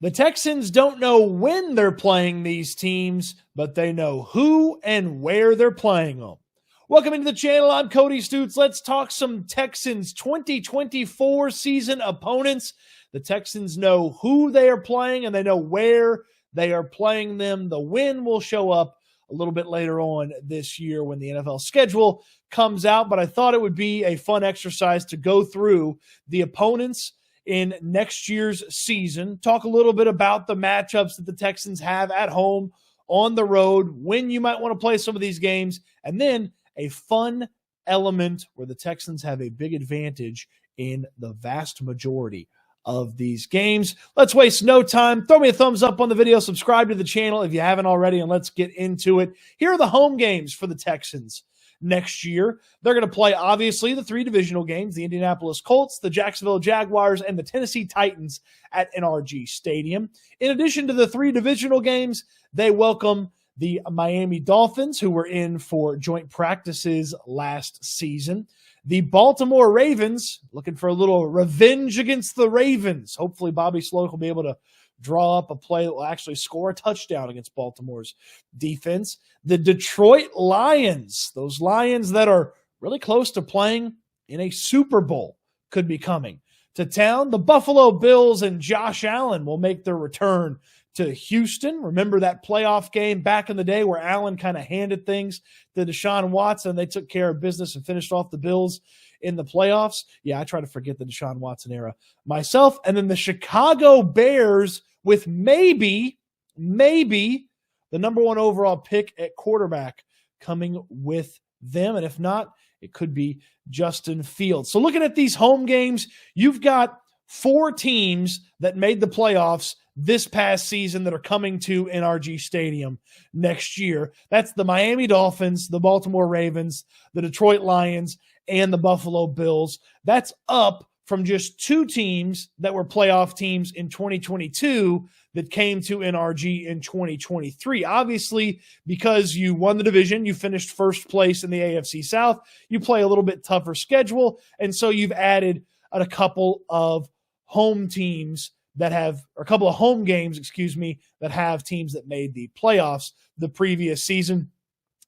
The Texans don't know when they're playing these teams, but they know who and where they're playing them. Welcome into the channel. I'm Cody Stoots. Let's talk some Texans 2024 season opponents. The Texans know who they are playing and they know where they are playing them. The win will show up a little bit later on this year when the NFL schedule comes out, but I thought it would be a fun exercise to go through the opponents in next year's season, talk a little bit about the matchups that the Texans have at home, on the road, when you might want to play some of these games, and then a fun element where the Texans have a big advantage in the vast majority of these games. Let's waste no time. Throw me a thumbs up on the video. Subscribe to the channel if you haven't already, and let's get into it. Here are the home games for the Texans next year. They're going to play, obviously, the three divisional games, the Indianapolis Colts, the Jacksonville Jaguars, and the Tennessee Titans at NRG Stadium. In addition to the three divisional games, they welcome the Miami Dolphins, who were in for joint practices last season. The Baltimore Ravens, looking for a little revenge against the Ravens. Hopefully Bobby Sloak will be able to draw up a play that will actually score a touchdown against Baltimore's defense. The Detroit Lions, those Lions that are really close to playing in a Super Bowl, could be coming to town. The Buffalo Bills and Josh Allen will make their return to Houston. Remember that playoff game back in the day where Allen kind of handed things to Deshaun Watson. They took care of business and finished off the Bills in the playoffs. Yeah, I try to forget the Deshaun Watson era myself. And then the Chicago Bears with maybe the number one overall pick at quarterback coming with them. And if not, it could be Justin Fields. So looking at these home games, you've got four teams that made the playoffs this past season that are coming to NRG Stadium next year. That's the Miami Dolphins, the Baltimore Ravens, the Detroit Lions, and the Buffalo Bills. That's up from just two teams that were playoff teams in 2022 that came to NRG in 2023. Obviously, because you won the division, you finished first place in the AFC South, you play a little bit tougher schedule, and so you've added a couple of home teams that have, or a couple of home games, that have teams that made the playoffs the previous season.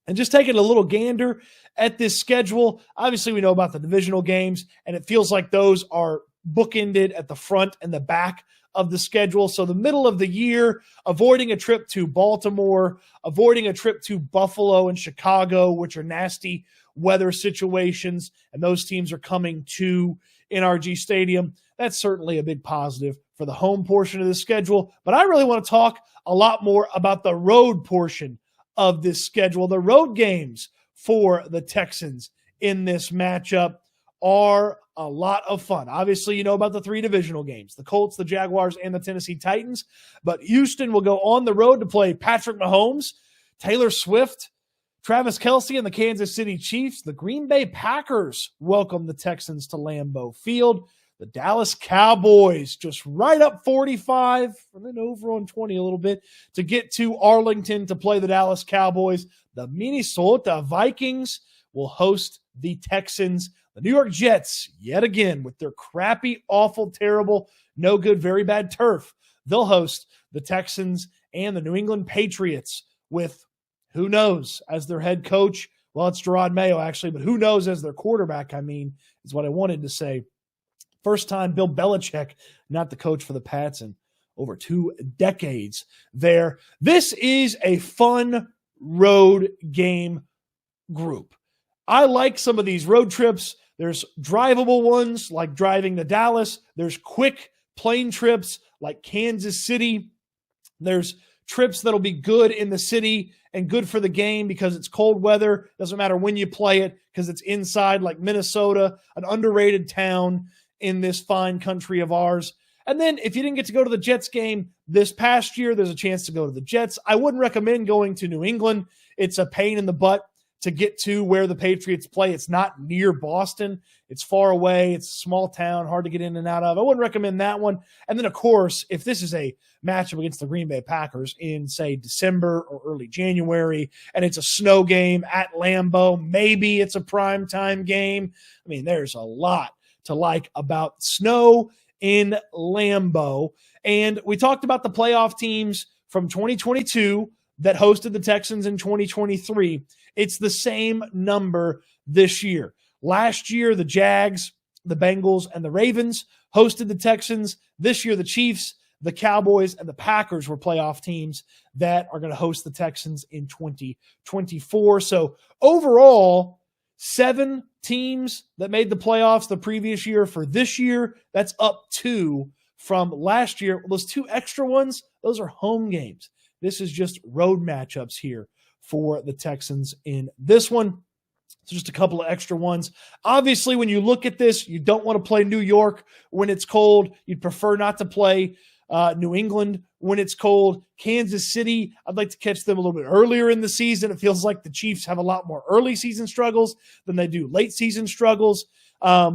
And just taking a little gander at this schedule, obviously we know about the divisional games, and it feels like those are bookended at the front and the back of the schedule. So the middle of the year, avoiding a trip to Baltimore, avoiding a trip to Buffalo and Chicago, which are nasty weather situations, and those teams are coming to NRG Stadium. That's certainly a big positive for the home portion of the schedule. But I really want to talk a lot more about the road portion of this schedule. The road games for the Texans in this matchup are a lot of fun. Obviously, you know about the three divisional games, the Colts, the Jaguars, and the Tennessee Titans. But Houston will go on the road to play Patrick Mahomes, Taylor Swift, Travis Kelce, and the Kansas City Chiefs. The Green Bay Packers welcome the Texans to Lambeau Field. The Dallas Cowboys just right up 45 and then over on 20 a little bit to get to Arlington to play the Dallas Cowboys. The Minnesota Vikings will host the Texans. The New York Jets, yet again, with their crappy, awful, terrible, no good, very bad turf, they'll host the Texans. And the New England Patriots with, who knows, as their head coach. Well, it's Gerard Mayo, actually, but who knows as their quarterback, is what I wanted to say. First time Bill Belichick, not the coach for the Pats in over 2 decades there. This is a fun road game group. I like some of these road trips. There's drivable ones like driving to Dallas. There's quick plane trips like Kansas City. There's trips that'll be good in the city and good for the game because it's cold weather. Doesn't matter when you play it because it's inside, like Minnesota, an underrated town in this fine country of ours. And then if you didn't get to go to the Jets game this past year, there's a chance to go to the Jets. I wouldn't recommend going to New England. It's a pain in the butt to get to where the Patriots play. It's not near Boston. It's far away. It's a small town, hard to get in and out of. I wouldn't recommend that one. And then, of course, if this is a matchup against the Green Bay Packers in, say, December or early January, and it's a snow game at Lambeau, maybe it's a primetime game. There's a lot to like about snow in Lambeau. And we talked about the playoff teams from 2022 that hosted the Texans in 2023. It's the same number this year. Last year, the Jags, the Bengals, and the Ravens hosted the Texans. This year, the Chiefs, the Cowboys, and the Packers were playoff teams that are going to host the Texans in 2024. So overall, 7 teams that made the playoffs the previous year. For this year, that's up 2 from last year. Those 2 extra ones, those are home games. This is just road matchups here for the Texans in this one. So just a couple of extra ones. Obviously, when you look at this, you don't want to play New York when it's cold. You'd prefer not to play New England when it's cold. Kansas City, I'd like to catch them a little bit earlier in the season. It feels like the Chiefs have a lot more early season struggles than they do late season struggles. But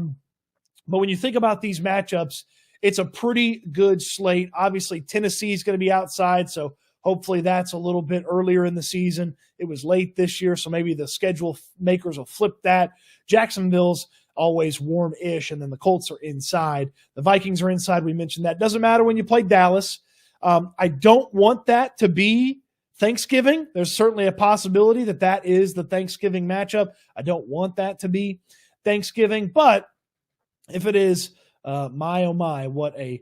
when you think about these matchups, it's a pretty good slate. Obviously, Tennessee is going to be outside, so hopefully that's a little bit earlier in the season. It was late this year, so maybe the schedule makers will flip that. Jacksonville's always warm-ish, and then the Colts are inside. The Vikings are inside. We mentioned that. Doesn't matter when you play Dallas. I don't want that to be Thanksgiving. There's certainly a possibility that that is the Thanksgiving matchup. I don't want that to be Thanksgiving, but if it is, my oh my, what a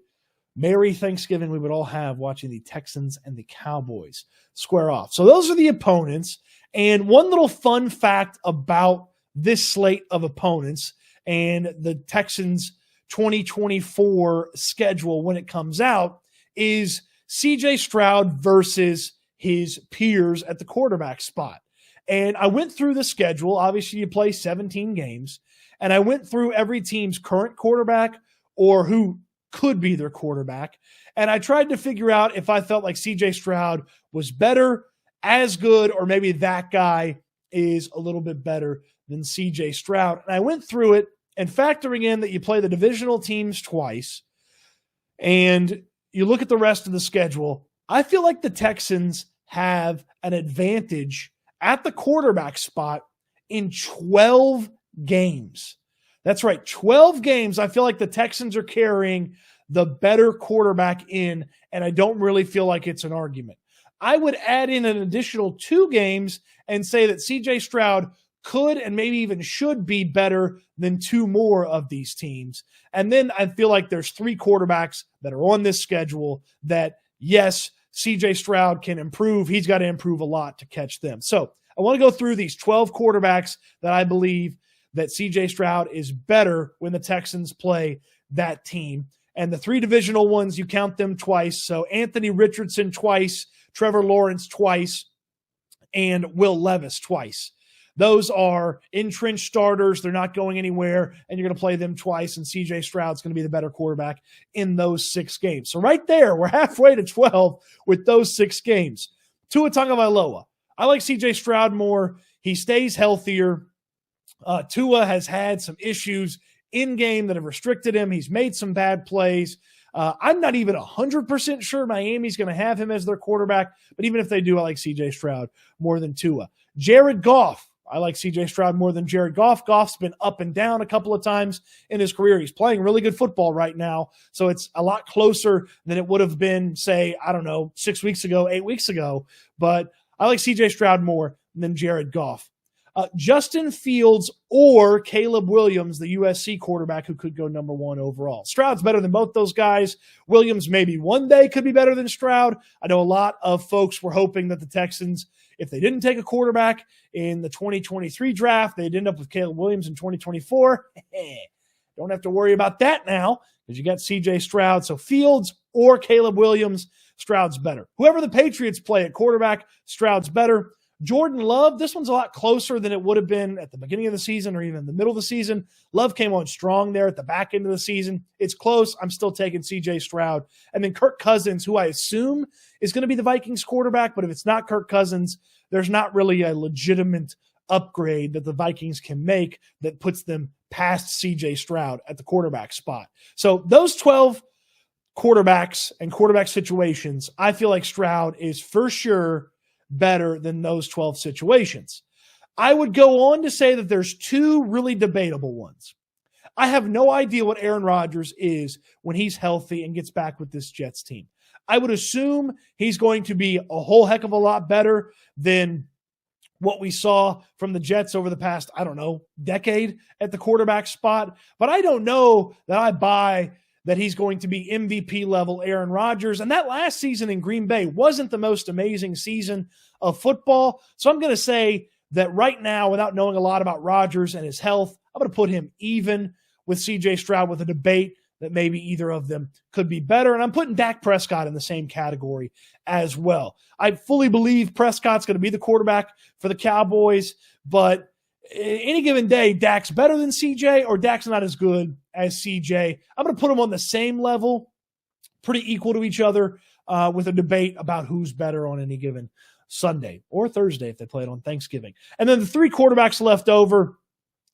Merry Thanksgiving we would all have watching the Texans and the Cowboys square off. So those are the opponents. And one little fun fact about this slate of opponents and the Texans 2024 schedule when it comes out is CJ Stroud versus his peers at the quarterback spot. And I went through the schedule. Obviously, you play 17 games. And I went through every team's current quarterback or who could be their quarterback. And I tried to figure out if I felt like CJ Stroud was better, as good, or maybe that guy is a little bit better than CJ Stroud. And I went through it, and factoring in that you play the divisional teams twice and you look at the rest of the schedule, I feel like the Texans have an advantage at the quarterback spot in 12 games. That's right, 12 games. I feel like the Texans are carrying the better quarterback in, and I don't really feel like it's an argument. I would add in an additional 2 games and say that CJ Stroud could and maybe even should be better than 2 more of these teams. And then I feel like there's 3 quarterbacks that are on this schedule that, yes, CJ Stroud can improve. He's got to improve a lot to catch them. So I want to go through these 12 quarterbacks that I believe that CJ Stroud is better when the Texans play that team. And the 3 divisional ones, you count them twice. So Anthony Richardson twice, Trevor Lawrence twice, and Will Levis twice. Those are entrenched starters. They're not going anywhere, and you're going to play them twice, and CJ Stroud's going to be the better quarterback in those 6 games. So right there, we're halfway to 12 with those 6 games. Tua Tagovailoa. I like CJ Stroud more. He stays healthier. Tua has had some issues in-game that have restricted him. He's made some bad plays. I'm not even 100% sure Miami's going to have him as their quarterback, but even if they do, I like CJ Stroud more than Tua. Jared Goff. I like CJ Stroud more than Jared Goff. Goff's been up and down a couple of times in his career. He's playing really good football right now, so it's a lot closer than it would have been, say, 6 weeks ago, 8 weeks ago. But I like CJ Stroud more than Jared Goff. Justin Fields or Caleb Williams, the USC quarterback who could go number 1 overall. Stroud's better than both those guys. Williams maybe one day could be better than Stroud. I know a lot of folks were hoping that the Texans, if they didn't take a quarterback in the 2023 draft, they'd end up with Caleb Williams in 2024. Don't have to worry about that now because you got CJ Stroud. So Fields or Caleb Williams, Stroud's better. Whoever the Patriots play at quarterback, Stroud's better. Jordan Love, this one's a lot closer than it would have been at the beginning of the season or even the middle of the season. Love came on strong there at the back end of the season. It's close. I'm still taking CJ Stroud. And then Kirk Cousins, who I assume is going to be the Vikings quarterback, but if it's not Kirk Cousins, there's not really a legitimate upgrade that the Vikings can make that puts them past CJ Stroud at the quarterback spot. So those 12 quarterbacks and quarterback situations, I feel like Stroud is for sure better than those 12 situations. I would go on to say that there's 2 really debatable ones. I have no idea what Aaron Rodgers is when he's healthy and gets back with this Jets team. I would assume he's going to be a whole heck of a lot better than what we saw from the Jets over the past, decade at the quarterback spot. But I don't know that I buy that he's going to be MVP level Aaron Rodgers. And that last season in Green Bay wasn't the most amazing season of football. So I'm going to say that right now, without knowing a lot about Rodgers and his health, I'm going to put him even with CJ Stroud, with a debate that maybe either of them could be better. And I'm putting Dak Prescott in the same category as well. I fully believe Prescott's going to be the quarterback for the Cowboys, but any given day, Dak's better than CJ or Dak's not as good as CJ. I'm going to put them on the same level, pretty equal to each other, with a debate about who's better on any given Sunday or Thursday if they play it on Thanksgiving. And then the 3 quarterbacks left over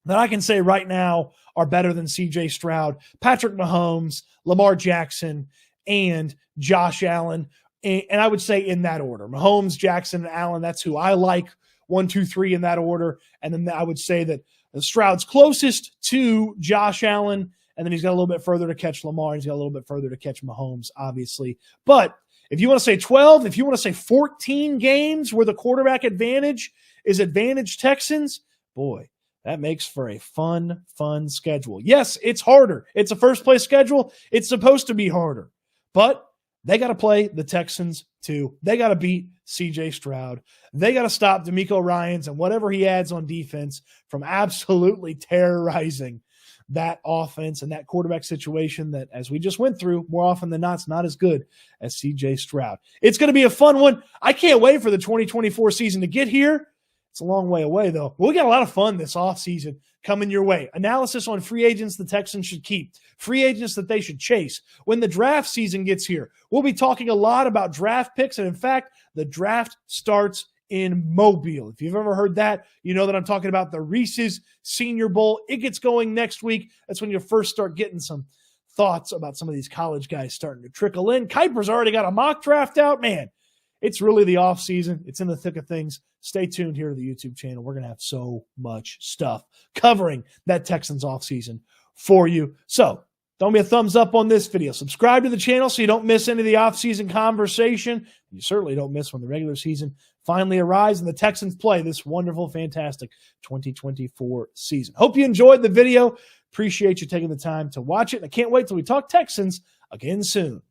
that I can say right now are better than CJ Stroud: Patrick Mahomes, Lamar Jackson, and Josh Allen. And I would say in that order: Mahomes, Jackson, and Allen. That's who I like. 1, 2, 3 in that order. And then I would say that Stroud's closest to Josh Allen, and then he's got a little bit further to catch Lamar, and he's got a little bit further to catch Mahomes, obviously. But if you want to say 12, if you want to say 14 games where the quarterback advantage is advantage Texans, boy, that makes for a fun schedule. Yes, it's harder. It's a first-place schedule. It's supposed to be harder. But they got to play the Texans too. They got to beat CJ Stroud. They got to stop DeMeco Ryans and whatever he adds on defense from absolutely terrorizing that offense and that quarterback situation that, as we just went through, more often than not, it's not as good as CJ Stroud. It's going to be a fun one. I can't wait for the 2024 season to get here. It's a long way away, though. But we got a lot of fun this offseason coming your way. Analysis on free agents the Texans should keep, free agents that they should chase. When the draft season gets here, we'll be talking a lot about draft picks. And in fact, the draft starts in Mobile. If you've ever heard that, you know that I'm talking about the Reese's Senior Bowl. It gets going next week. That's when you first start getting some thoughts about some of these college guys starting to trickle in. Kuiper's already got a mock draft out. Man, it's really the off season. It's in the thick of things. Stay tuned here to the YouTube channel. We're going to have so much stuff covering that Texans off season for you. So throw me a thumbs up on this video. Subscribe to the channel so you don't miss any of the off season conversation. You certainly don't miss when the regular season finally arrives and the Texans play this wonderful, fantastic 2024 season. Hope you enjoyed the video. Appreciate you taking the time to watch it. And I can't wait till we talk Texans again soon.